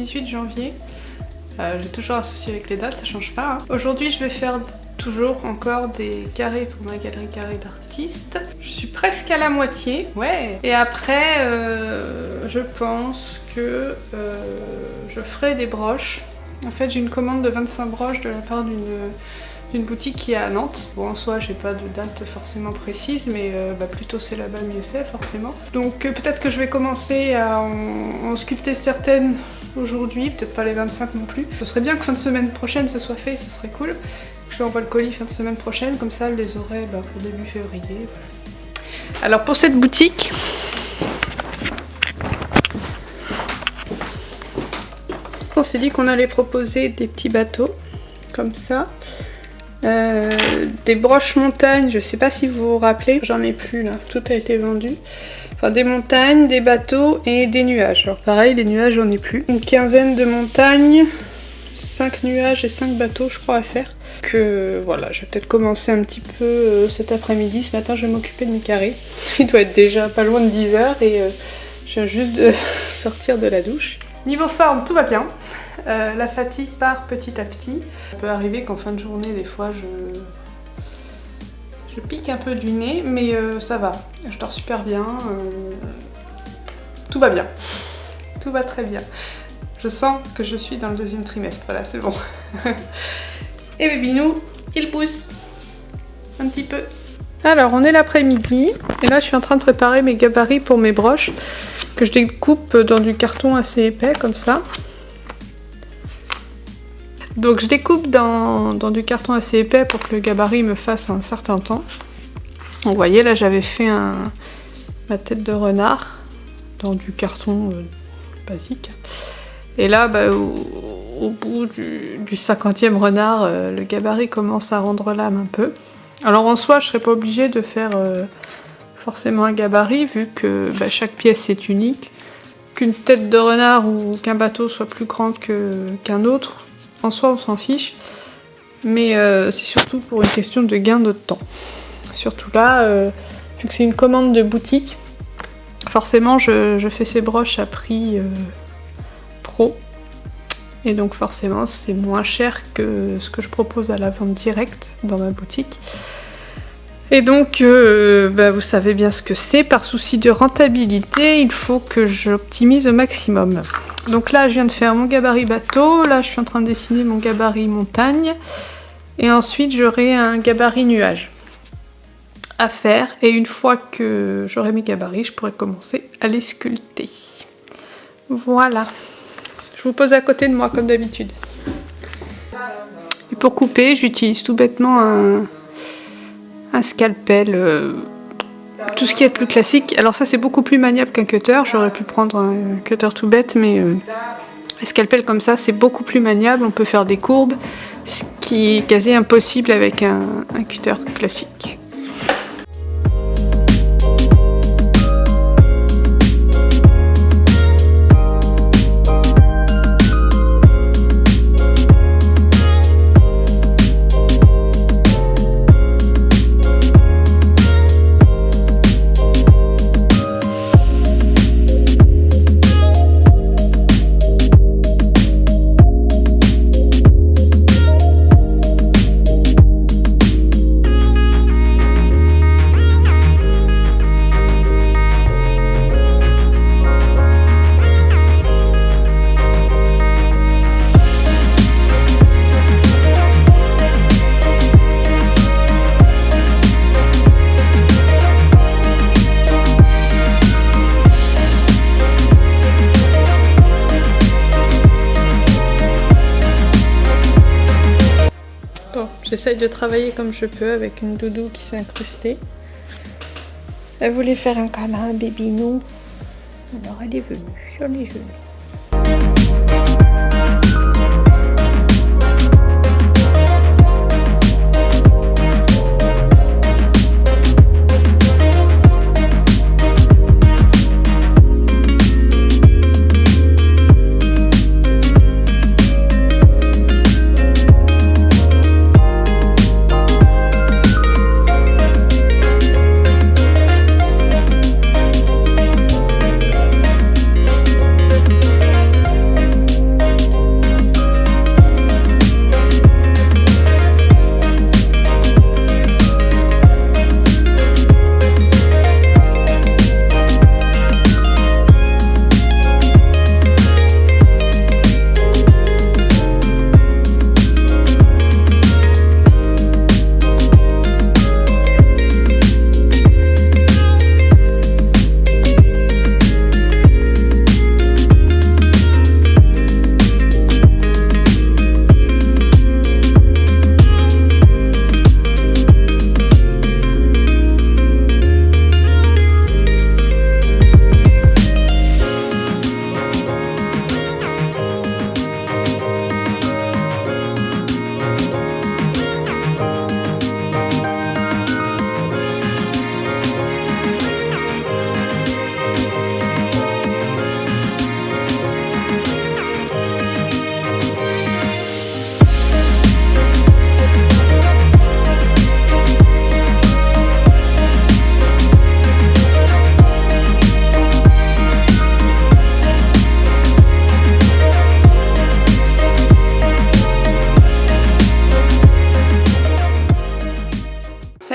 18 janvier. J'ai toujours associé avec les dates, ça change pas. Hein. Aujourd'hui, je vais faire toujours encore des carrés pour ma galerie carré d'artistes. Je suis presque à la moitié, ouais. Et après, je pense que je ferai des broches. En fait, j'ai une commande de 25 broches de la part d'une boutique qui est à Nantes. Bon, en soi, j'ai pas de date forcément précise, mais plus tôt c'est là-bas, mieux c'est forcément. Donc peut-être que je vais commencer à en sculpter certaines aujourd'hui, peut-être pas les 25 non plus. Ce serait bien que fin de semaine prochaine ce soit fait, ce serait cool. Je lui envoie le colis fin de semaine prochaine, comme ça elle les aurait pour début février. Voilà. Alors pour cette boutique, on s'est dit qu'on allait proposer des petits bateaux, comme ça. Des broches montagnes, je sais pas si vous vous rappelez, j'en ai plus là, tout a été vendu. Enfin des montagnes, des bateaux et des nuages. Alors pareil, les nuages j'en ai plus. Une quinzaine de montagnes, 5 nuages et 5 bateaux je crois à faire. Que voilà, je vais peut-être commencer un petit peu cet après-midi. Ce matin je vais m'occuper de mes carrés. Il doit être déjà pas loin de 10 h et je viens juste de sortir de la douche. Niveau forme, tout va bien. La fatigue part petit à petit. Ça peut arriver qu'en fin de journée, des fois, je pique un peu du nez, mais ça va. Je dors super bien. Tout va bien. Tout va très bien. Je sens que je suis dans le deuxième trimestre. Voilà, c'est bon. Et Bébinou, il pousse. Un petit peu. Alors, on est l'après-midi. Et là, je suis en train de préparer mes gabarits pour mes broches. Que je découpe dans du carton assez épais, comme ça. Donc je découpe dans du carton assez épais pour que le gabarit me fasse un certain temps. Vous voyez là j'avais fait ma tête de renard dans du carton basique. Et là au bout du 50e renard, le gabarit commence à rendre l'âme un peu. Alors en soi je serais pas obligée de faire forcément un gabarit vu que chaque pièce est unique. Qu'une tête de renard ou qu'un bateau soit plus grand qu'un autre. En soi, on s'en fiche, mais c'est surtout pour une question de gain de temps. Surtout là, vu que c'est une commande de boutique, forcément, je fais ces broches à prix pro, et donc forcément, c'est moins cher que ce que je propose à la vente directe dans ma boutique. Et donc, vous savez bien ce que c'est, par souci de rentabilité, il faut que j'optimise au maximum. Donc là, je viens de faire mon gabarit bateau, là je suis en train de dessiner mon gabarit montagne, et ensuite j'aurai un gabarit nuage à faire, et une fois que j'aurai mes gabarits, je pourrai commencer à les sculpter. Voilà. Je vous pose à côté de moi comme d'habitude. Et pour couper, j'utilise tout bêtement un scalpel, tout ce qui est plus classique. Alors ça c'est beaucoup plus maniable qu'un cutter, j'aurais pu prendre un cutter tout bête, mais un scalpel comme ça c'est beaucoup plus maniable, on peut faire des courbes, ce qui est quasi impossible avec un cutter classique. J'essaye de travailler comme je peux avec une doudou qui s'est incrustée. Elle voulait faire un câlin, un bébinou. Alors elle est venue sur les genoux.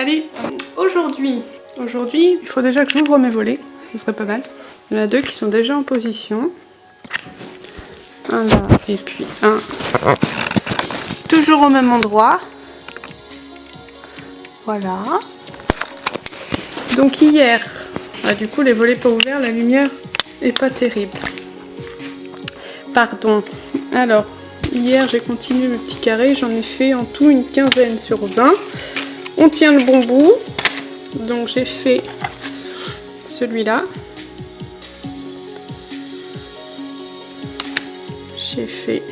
Salut. Aujourd'hui, il faut déjà que j'ouvre mes volets, ce serait pas mal. Il y en a deux qui sont déjà en position. Un là et puis un toujours au même endroit. Voilà. Donc hier, du coup les volets pas ouverts, la lumière est pas terrible. Pardon. Alors, hier j'ai continué le petit carré, j'en ai fait en tout une quinzaine sur 20. On tient le bon bout. Donc j'ai fait celui-là. J'ai fait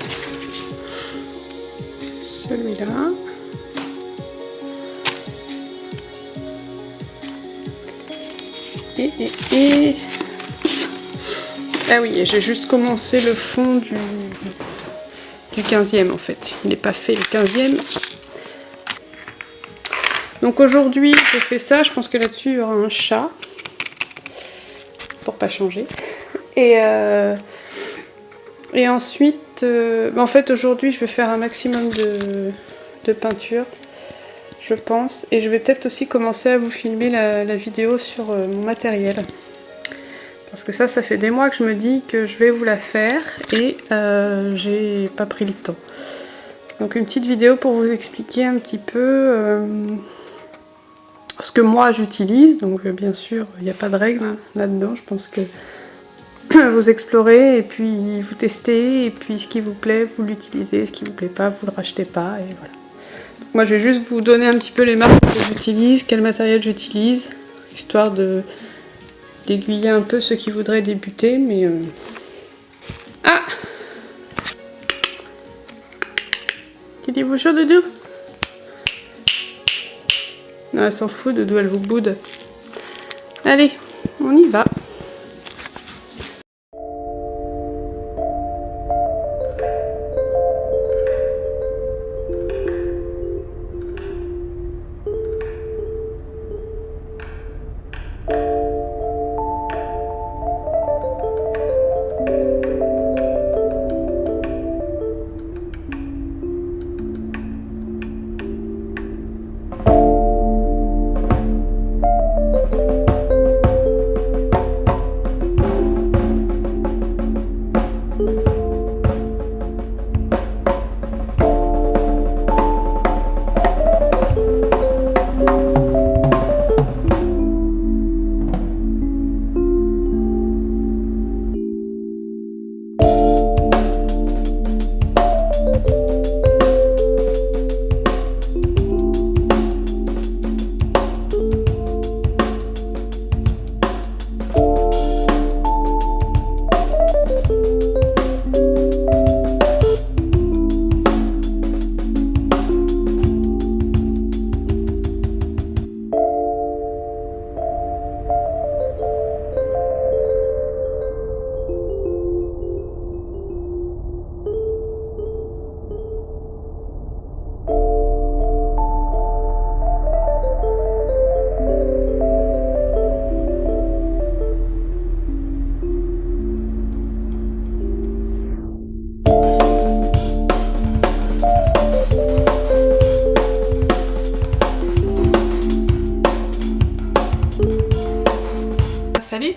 celui-là. Et... Ah oui, et j'ai juste commencé le fond du 15e en fait. Il n'est pas fait le 15e. Donc aujourd'hui, je fais ça. Je pense que là-dessus, il y aura un chat. Pour pas changer. Et ensuite, en fait, aujourd'hui, je vais faire un maximum de peinture. Je pense. Et je vais peut-être aussi commencer à vous filmer la vidéo sur mon matériel. Parce que ça fait des mois que je me dis que je vais vous la faire. Et j'ai pas pris le temps. Donc une petite vidéo pour vous expliquer un petit peu ce que moi j'utilise. Donc bien sûr, il n'y a pas de règles là-dedans. Je pense que vous explorez et puis vous testez. Et puis ce qui vous plaît, vous l'utilisez. Ce qui vous plaît pas, vous le rachetez pas. Et voilà. Donc, moi je vais juste vous donner un petit peu les marques que j'utilise, quel matériel j'utilise. Histoire d'aiguiller un peu ceux qui voudraient débuter. Mais Ah! Tu dis bonjour Doudou? Non, elle s'en fout, Doudou, elle vous boude. Allez, on y va.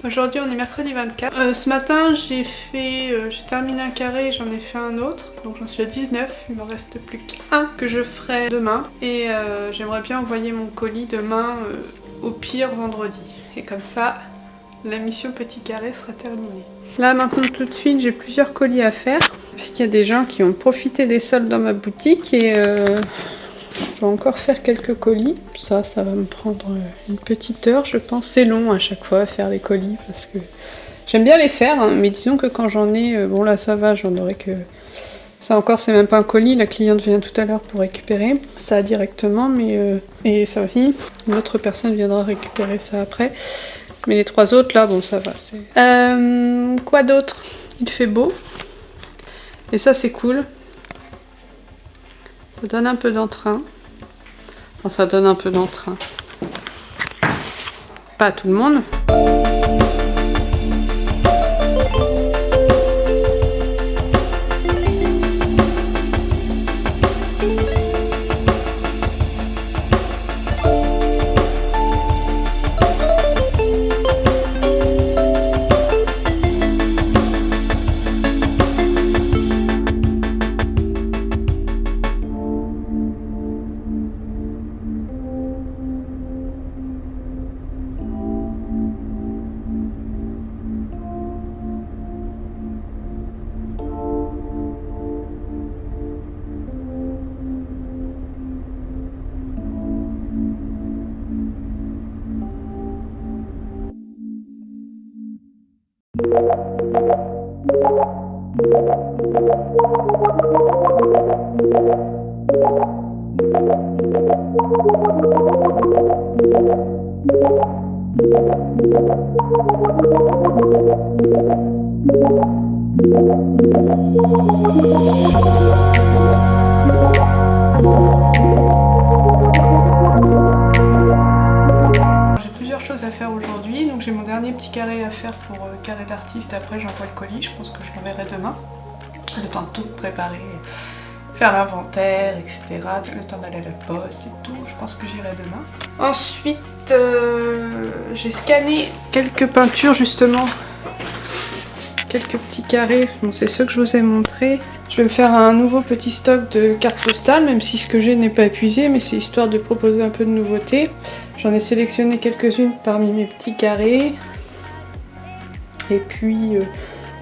Aujourd'hui on est mercredi 24. Ce matin j'ai terminé un carré, j'en ai fait un autre. Donc j'en suis à 19, il m'en reste plus qu'un que je ferai demain. Et j'aimerais bien envoyer mon colis demain, au pire vendredi. Et comme ça, la mission petit carré sera terminée. Là maintenant tout de suite j'ai plusieurs colis à faire. Parce qu'il y a des gens qui ont profité des soldes dans ma boutique et... je vais encore faire quelques colis. Ça va me prendre une petite heure, je pense. C'est long à chaque fois à faire les colis parce que j'aime bien les faire, hein, mais disons que quand j'en ai, bon là ça va, j'en aurai que... Ça encore, c'est même pas un colis, la cliente vient tout à l'heure pour récupérer ça directement, mais... Et ça aussi, une autre personne viendra récupérer ça après. Mais les trois autres là, bon ça va. Quoi d'autre? Il fait beau. Et ça c'est cool. Ça donne un peu d'entrain. Enfin, ça donne un peu d'entrain. Pas à tout le monde. J'ai plusieurs choses à faire aujourd'hui, donc j'ai mon dernier petit carré à faire pour carré d'artiste, après j'envoie le colis, je pense que je l'enverrai demain. Le temps de tout préparer, faire l'inventaire, etc. Le temps d'aller à la poste et tout, je pense que j'irai demain. Ensuite, j'ai scanné quelques peintures justement, quelques petits carrés, bon c'est ceux que je vous ai montrés. Je vais me faire un nouveau petit stock de cartes postales, même si ce que j'ai n'est pas épuisé, mais c'est histoire de proposer un peu de nouveauté. J'en ai sélectionné quelques-unes parmi mes petits carrés. Et puis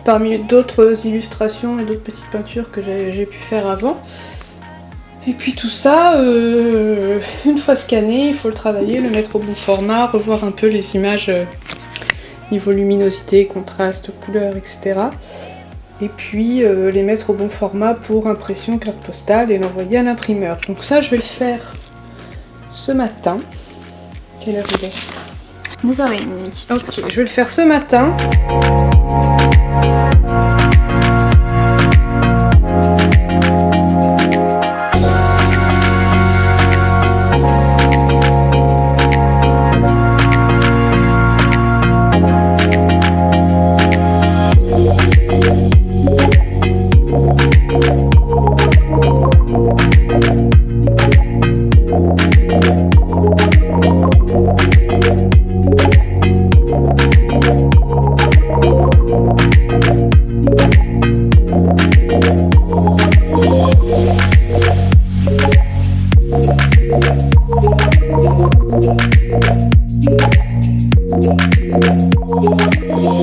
parmi d'autres illustrations et d'autres petites peintures que j'ai pu faire avant. Et puis tout ça, une fois scanné, il faut le travailler, le mettre au bon format, revoir un peu les images niveau luminosité, contraste, couleur, etc. Et puis les mettre au bon format pour impression, carte postale et l'envoyer à l'imprimeur. Donc ça je vais le faire ce matin. Quelle heure il est ? 9h30. Ok, je vais le faire ce matin.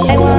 I want